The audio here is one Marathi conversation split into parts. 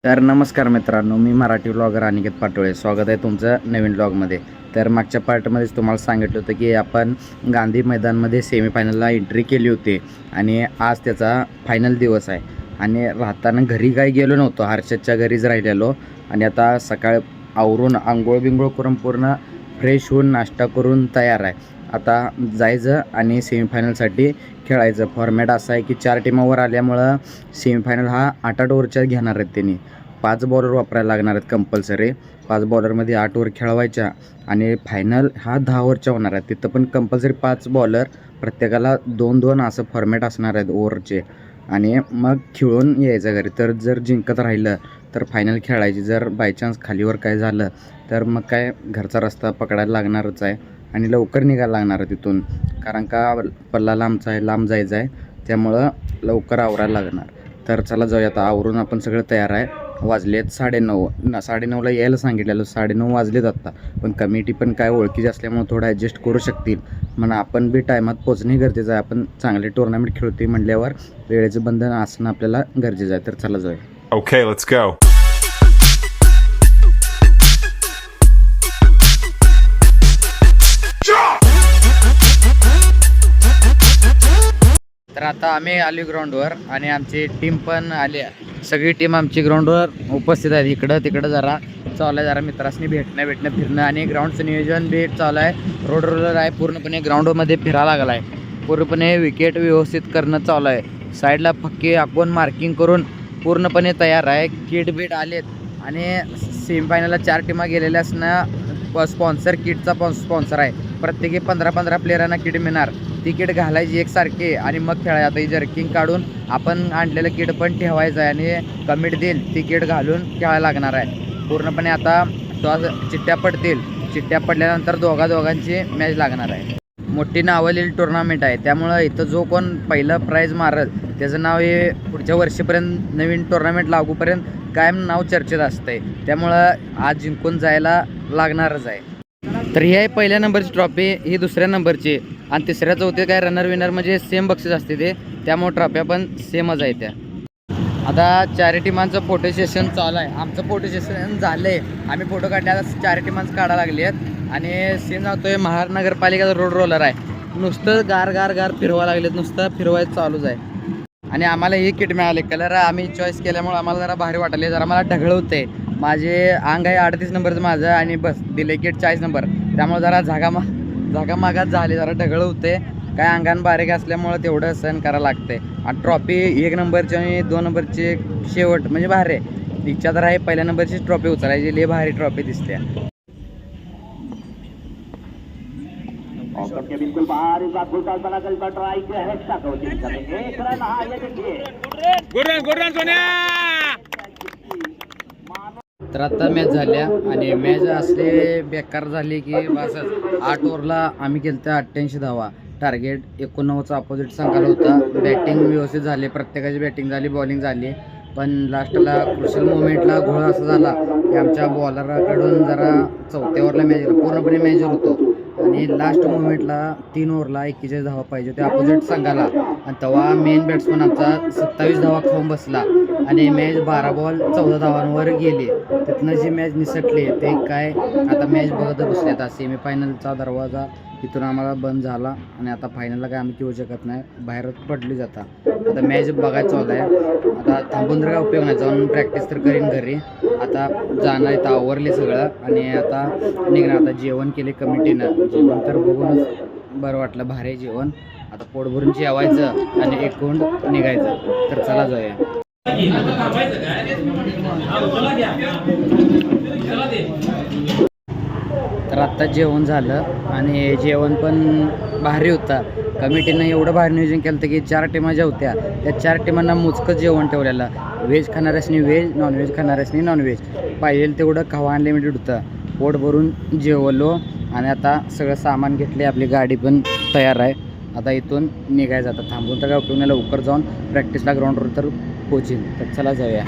तर नमस्कार मित्रांनो, मी मराठी व्लॉगर अनिकेत पाटोळे. स्वागत आहे तुमचं नवीन व्लॉगमध्ये. तर मागच्या पार्टमध्येच तुम्हाला सांगितलं होतं की आपण गांधी मैदानमध्ये सेमीफायनलला एंट्री केली होती आणि आज त्याचा फायनल दिवस आहे. आणि राहताना घरी काही गेलो नव्हतो, हर्षदच्या घरीच राहिलेलो. आणि आता सकाळ आवरून आंघोळ बिंघोळ करून पूर्ण फ्रेश होऊन नाश्ता करून तयार आहे. आता जायचं आणि सेमीफायनलसाठी खेळायचं. फॉर्मॅट असा आहे की 4 टीमावर आल्यामुळं सेमीफायनल हा 8-8 ओव्हरच्या घेणार आहेत त्यांनी. 5 बॉलर वापरायला लागणार आहेत कंपल्सरी. 5 बॉलरमध्ये 8 ओव्हर खेळवायच्या आणि फायनल हा 10 ओव्हरच्या होणार आहे. तिथं पण कंपल्सरी 5 बॉलर, प्रत्येकाला 2-2 असं फॉर्मॅट असणार आहेत ओव्हरचे. आणि मग खेळून यायचं घरी. तर जर जिंकत राहिलं तर फायनल खेळायची. जर बायचान्स खालीवर काय झालं तर मग काय घरचा रस्ता पकडायला लागणारच आहे आणि लवकर निघायला लागणार आहे तिथून. कारण का पल्ला लांबचा आहे, लांब जायचं आहे, त्यामुळं लवकर आवरायला लागणार. तर चला जाऊया. आता आवरून आपण सगळं तयार आहे. वाजलेत 9:30. 9:30ला यायला सांगितलेलं, 9:30 वाजलेत आत्ता. पण कमिटी पण काय ओळखीची असल्यामुळे थोडं ॲडजस्ट करू शकतील. म्हणून आपण बी टायमात पोचणे गरजेचं आहे. आपण चांगले टुर्नामेंट खेळतोय म्हटल्यावर वेळेचं बंधन असणं आपल्याला गरजेचं आहे. तर चला जाऊया. Okay, let's go. तर आता आम्ही आलो ग्राउंडवर आणि आमची टीम पण आली आहे. सगळी टीम आमची ग्राउंडवर उपस्थित आहे. इकडं तिकडं जरा चालू आहे, जरा मित्रांनी भेटणं फिरणं आणि ग्राउंडचं नियोजन बी चालू आहे. रोड रोलर आहे, पूर्णपणे ग्राउंडमध्ये फिरायला लागला आहे. पूर्णपणे विकेट व्यवस्थित करणं चालू आहे. साईडला फक्के आखून मार्किंग करून पूर्णपणे तयार आहे. किट बीट आलेत आणि सेमीफायनलला 4 टीमा गेलेल्या असणं स्पॉन्सर किटचा स्पॉन्सर आहे. प्रत्येकी 15-15 प्लेयरांना किट मिळणार. ती किट घालायची एकसारखी आणि मग खेळायचं. आता ही जर्किंग काढून आपण आणलेलं किट पण ठेवायचं आहे आणि कमिट देईल ती किट घालून खेळायला लागणार आहे. पूर्णपणे आता चिट्ट्या पडतील. चिट्ट्या पडल्यानंतर दोघांची मॅच लागणार आहे. मोठी नावलेली टुर्नामेंट आहे, त्यामुळं इथं जो कोण पहिलं प्राईज मारल त्याचं नाव हे पुढच्या वर्षीपर्यंत नवीन टुर्नामेंट लागूपर्यंत कायम नाव चर्चेत असतंय. त्यामुळं आज जिंकून जायला लागणारच आहे. तर ही आहे पहिल्या नंबरची ट्रॉफी, ही दुसऱ्या नंबरची आणि तिसऱ्या चौथी काय रनर विनर म्हणजे सेम बक्षीस असते ते, त्यामुळे ट्रॉफ्या पण सेमच आहे त्या. आता 4 टीमांचं फोटो सेशन चालू आहे. आमचं फोटो सेशन झालं आहे. आम्ही फोटो काढले. आता 4 टीमांचं काढायला लागले आहेत आणि सीन जातोय महानगरपालिकेचा रोड रोलर आहे. नुसतं गार गार गार फिरवा लागलेत, नुसतं फिरवायचं चालूच आहे. आणि आम्हाला हे किट मिळाले. कलर आम्ही चॉईस केल्यामुळे आम्हाला जरा भारी वाटले. जरा मला ढगळ होते. माझे अंग आहे 38 नंबरचं माझं आणि बस दिले किट 40 नंबर, त्यामुळे जरा जागा मागात झाली, जरा ढगळ होते. काय अंगान बारीक असल्यामुळं तेवढं सहन करायला लागते. आणि ट्रॉफी 1 नंबरची आणि 2 नंबरची शेवट म्हणजे भारी आहे. इच्छा तर आहे पहिल्या नंबरची ट्रॉफी उचलायची. लय भारी ट्रॉफी दिसते. बिल्कुल बाहर इस बात फुल बना कर इसका ट्राई किया है, एक्स्ट्रा कोशिश करेंगे। एक रन, हाँ ये देखिए गुड रन सोनिया। तर आता मॅच झाल्या आणि मॅच असले बेकार झाली की बसच. 8 ओव्हरला आम्ही केलं तर 88 धावा. टार्गेट 89चा अपोजिट संघाला होता. बॅटिंग व्यवस्थित झाली, प्रत्येकाची बॅटिंग झाली, बॉलिंग झाली. पण लास्टला क्रुशियल मोमेंटला घोळ असा झाला की आमच्या बॉलरकडून जरा 4थ्या ओव्हरला मॅच पूर्णपणे मॅचवर होतो आणि लास्ट मोमेंटला 3 ओव्हरला 41 धावा पाहिजे होते अपोजिट संघाला. आणि तेव्हा मेन बॅट्समन आमचा 27 धावा खाऊन बसला आणि मॅच 12 बॉल 14 धावांवर गेली. तिथनं जी मॅच निसटली ते काय आता मॅच बघत बसले. आता सेमीफायनलचा दरवाजा तिथून आम्हाला बंद झाला आणि आता फायनलला काय आम्ही खेळू शकत नाही, बाहेरच पडली जाता. आता मॅच बघायचं चालू आहे. आता थांबून तर काय उपयोग नाही, जाऊन प्रॅक्टिस तर करीन घरी. आता जाणार इथं आवरले सगळं आणि आता निघणार. आता जेवण केले कमिटीनं. जेवण तर बघूनच बरं वाटलं, भारी जेवण. आता पोट भरून जेवायचं आणि एकूण निघायचं. तर चला जाऊया. तर आत्ता जेवण झालं आणि जेवण पण भारी होता. कमिटीनं एवढं भारी नियोजन केलं होतं की 4 टीमा ज्या होत्या त्या 4 टीमांना मोजकं जेवण ठेवलेलं. व्हेज खाणाऱ्यासनी व्हेज, नॉनव्हेज खाणाऱ्यासनी नॉनव्हेज. पाहिजे तेवढं खावा अनलिमिटेड होतं. पोट भरून जेवलो आणि आता सगळं सामान घेतले. आपली गाडी पण तयार आहे. आता इथून निघायचं. आता थांबून तर काय उपयोग नाही, लवकर जाऊन प्रॅक्टिसला ग्राउंडवर तर पोचीन. तर चला जाऊया.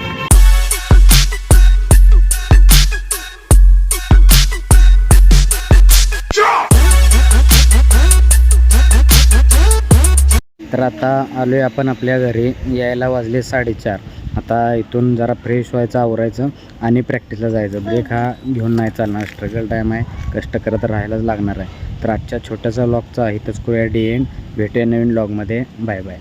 तर आता आलोय आपण आपल्या घरी. यायला वाजले 4:30. आता इथून जरा फ्रेश व्हायचं, आवरायचं आणि प्रॅक्टिसला जायचं. ब्रेक हा घेऊन नाही चालणार, स्ट्रगल टाईम आहे, कष्ट करत राहायलाच लागणार आहे. तर आजच्या छोट्यासा व्लॉगचा इथंच करूया एंड. भेटूया नवीन व्लॉगमध्ये. Bye bye.